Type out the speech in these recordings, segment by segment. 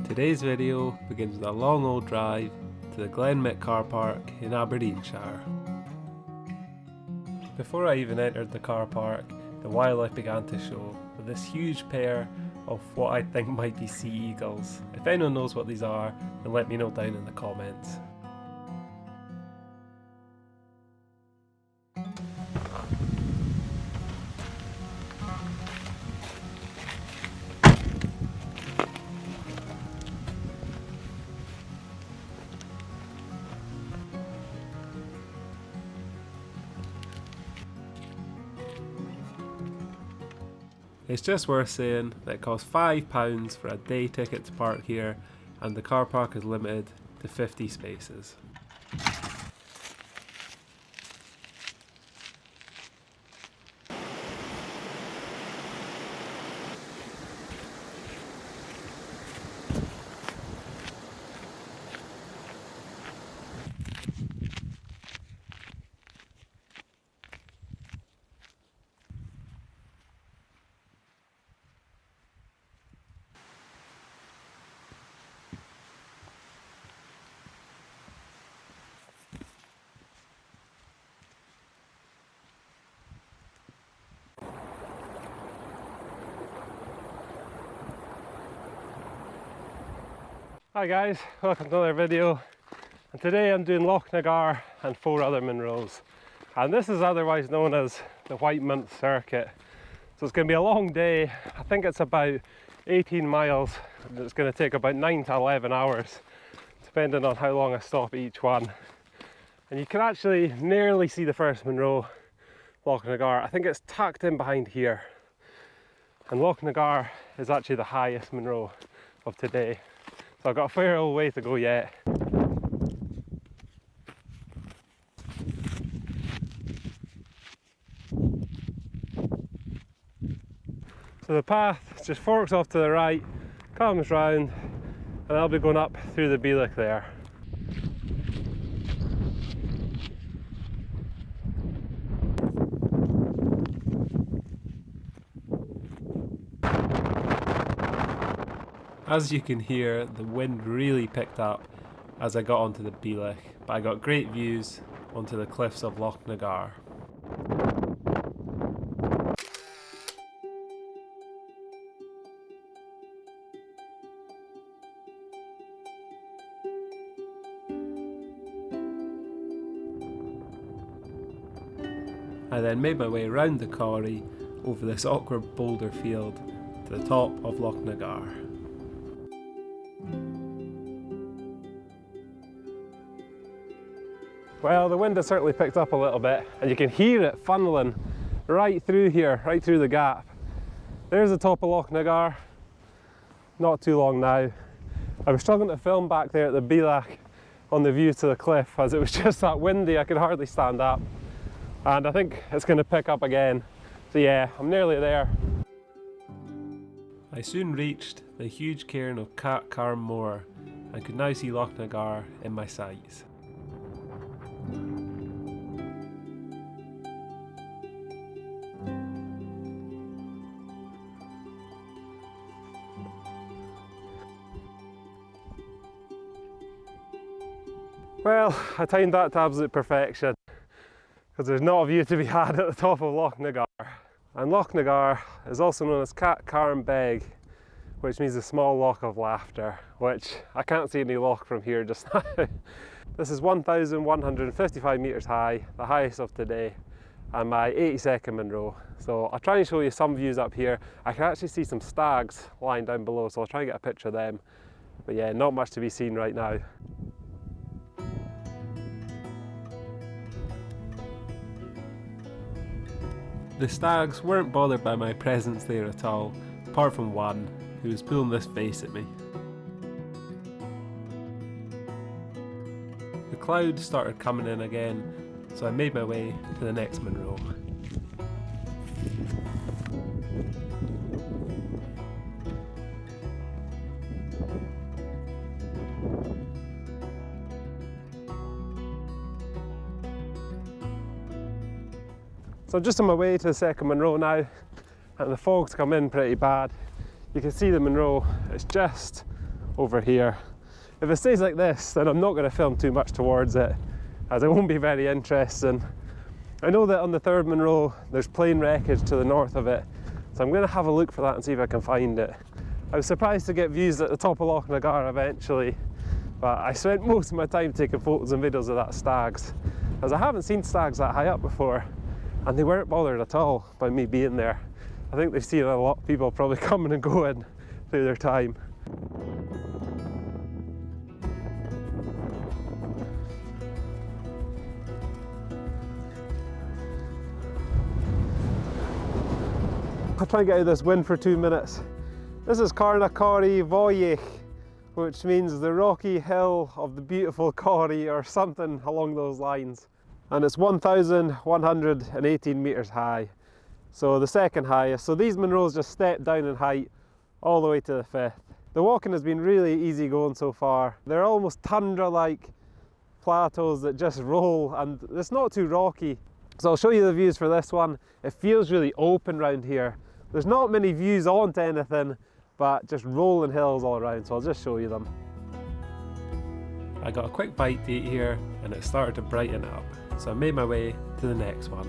Today's video begins with a long old drive to the Glen car park in Aberdeenshire. Before I even entered the car park, the wildlife began to show, with this huge pair of what I think might be sea eagles. If anyone knows what these are, then let me know down in the comments. It's just worth saying that it costs £5 for a day ticket to park here, and the car park is limited to 50 spaces. Hi guys, welcome to another video, and today I'm doing Lochnagar and 4 other Munros, and this is otherwise known as the White Mounth Circuit. So it's going to be a long day. I think it's about 18 miles and it's going to take about 9 to 11 hours depending on how long I stop at each one. And you can actually nearly see the first Munro, Lochnagar. I think it's tucked in behind here, and Lochnagar is actually the highest Munro of today. So I've got a fair old way to go yet. So the path just forks off to the right, comes round, and I'll be going up through the Bhòidheach there. As you can hear, the wind really picked up as I got onto the Bhòidheach, but I got great views onto the cliffs of Lochnagar. I then made my way round the Choire over this awkward boulder field to the top of Lochnagar. Well, the wind has certainly picked up a little bit, and you can hear it funneling right through here, right through the gap. There's the top of Lochnagar, not too long now. I was struggling to film back there at the Bhòidheach on the view to the cliff as it was just that windy I could hardly stand up. And I think it's going to pick up again. So yeah, I'm nearly there. I soon reached the huge cairn of Càrn moor and could now see Lochnagar in my sights. Well, I timed that to absolute perfection, because there's not a view to be had at the top of Lochnagar. And Lochnagar is also known as Cairn Bannoch, which means a small loch of laughter, which I can't see any loch from here just now. This is 1,155 metres high, the highest of today, and my 82nd Munro. So I'll try and show you some views up here. I can actually see some stags lying down below, so I'll try and get a picture of them. But yeah, not much to be seen right now. The stags weren't bothered by my presence there at all, apart from one, who was pulling this face at me. The clouds started coming in again, so I made my way to the next Munro. So I'm just on my way to the second Munro now, and the fog's come in pretty bad. You can see the Munro, it's just over here. If it stays like this, then I'm not going to film too much towards it, as it won't be very interesting. I know that on the third Munro there's Plane Wreckage to the north of it, so I'm going to have a look for that and see if I can find it. I was surprised to get views at the top of Lochnagar eventually, but I spent most of my time taking photos and videos of that stags, as I haven't seen stags that high up before, and they weren't bothered at all by me being there. I think they've seen a lot of people probably coming and going through their time. I'll try and get out of this wind for 2 minutes. This is Càrn Bhòidheach, which means the rocky hill of the beautiful Choire, or something along those lines. And it's 1,118 metres high, so the second highest. So these Munros just step down in height all the way to the fifth. The walking has been really easy going so far. They're almost tundra-like plateaus that just roll, and it's not too rocky. So I'll show you the views for this one. It feels really open round here. There's not many views onto anything, but just rolling hills all around, so I'll just show you them. I got a quick bite to eat here and it started to brighten up, so I made my way to the next one.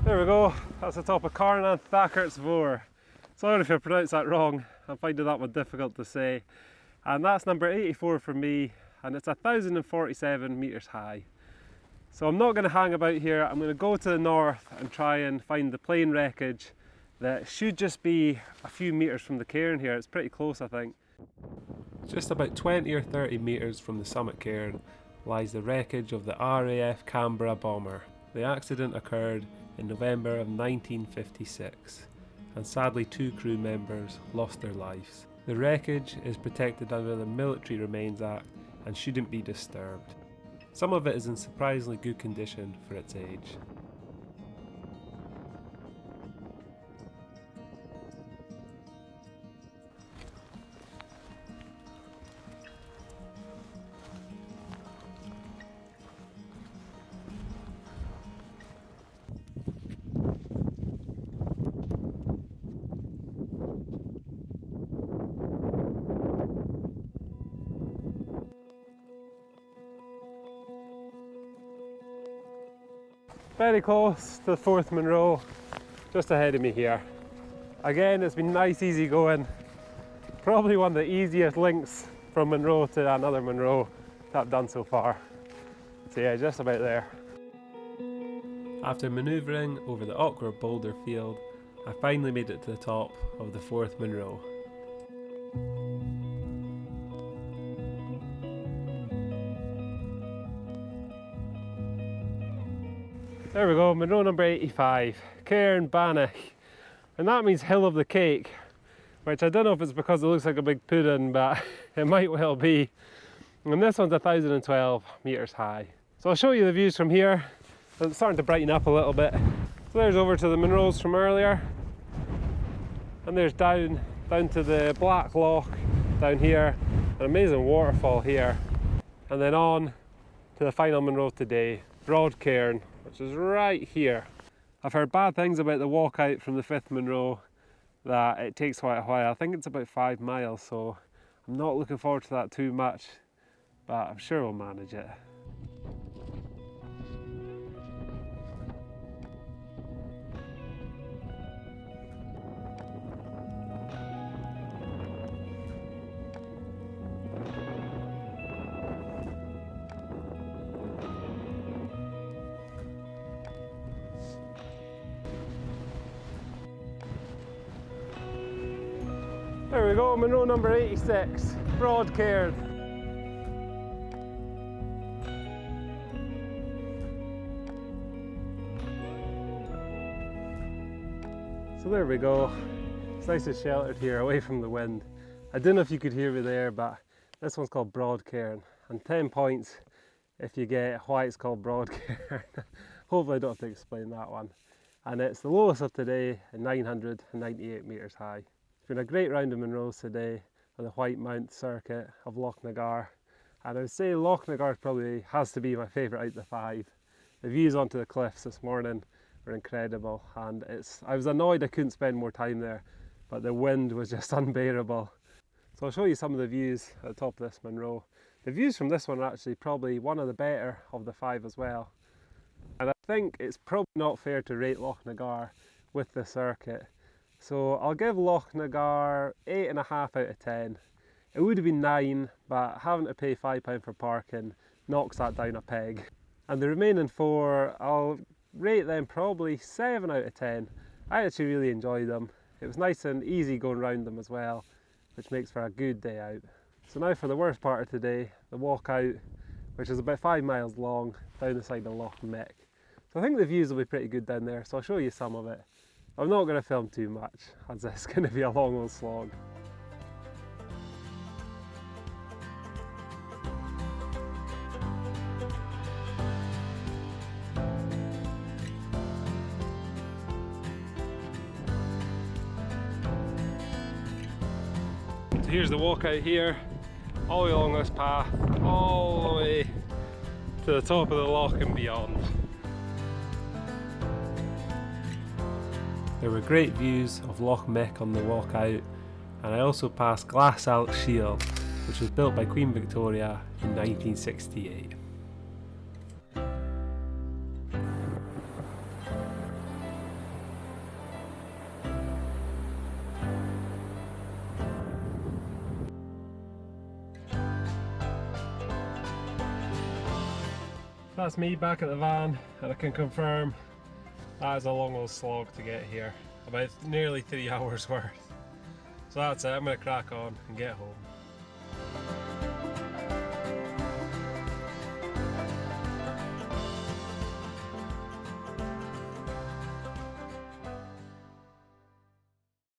There we go, that's the top of Càrn. Sorry if I pronounced that wrong, I'm finding that one difficult to say. And that's number 84 for me, and it's 1,047 metres high. So I'm not going to hang about here, I'm going to go to the north and try and find the Plane Wreckage that should just be a few metres from the cairn here. It's pretty close, I think. Just about 20 or 30 metres from the summit cairn lies the wreckage of the RAF Canberra bomber. The accident occurred in November of 1956, and sadly 2 crew members lost their lives. The wreckage is protected under the Military Remains Act and shouldn't be disturbed. Some of it is in surprisingly good condition for its age. Very close to the fourth Munro, just ahead of me here. Again, it's been nice, easy going. Probably one of the easiest links from Munro to another Munro that I've done so far. So yeah, just about there. After manoeuvring over the awkward boulder field, I finally made it to the top of the fourth Munro. There we go, Munro number 85, Cairn Bannoch. And that means hill of the cake, which I don't know if it's because it looks like a big pudding, but it might well be. And this one's 1,012 metres high. So I'll show you the views from here. It's starting to brighten up a little bit. So there's over to the Munros from earlier. And there's down to the Black Loch down here. An amazing waterfall here. And then on to the final Munro today, Broad Cairn, which is right here. I've heard bad things about the walk out from the 5th Munro, that it takes quite a while. I think it's about 5 miles, so I'm not looking forward to that too much, but I'm sure we'll manage it. There we go, Munro number 86, Broad Cairn. So there we go. It's nice and sheltered here, away from the wind. I don't know if you could hear me there, but this one's called Broad Cairn, and 10 points if you get why it's called Broad Cairn. Hopefully I don't have to explain that one. And it's the lowest of today at 998 metres high. It's been a great round of Munros today on the White Mounth Circuit of Lochnagar, and I would say Lochnagar probably has to be my favourite out of the 5. The views onto the cliffs this morning were incredible, and I was annoyed I couldn't spend more time there, but the wind was just unbearable. So I'll show you some of the views at the top of this Munro. The views from this one are actually probably one of the better of the 5 as well. And I think it's probably not fair to rate Lochnagar with the circuit. So I'll give Lochnagar 8.5 out of 10. It would have been 9, but having to pay £5 for parking knocks that down a peg. And the remaining 4, I'll rate them probably 7 out of 10. I actually really enjoyed them. It was nice and easy going round them as well, which makes for a good day out. So now for the worst part of today, the walk out, which is about 5 miles long down the side of Loch Muick. So I think the views will be pretty good down there, so I'll show you some of it. I'm not going to film too much, as it's going to be a long old slog. So here's the walk out here, all the way along this path, all the way to the top of the loch and beyond. There were great views of Loch Muick on the walk out, and I also passed Glass Elk Shield, which was built by Queen Victoria in 1968. That's me back at the van, and I can confirm that is a long old slog to get here, about nearly 3 hours worth. So that's it, I'm going to crack on and get home.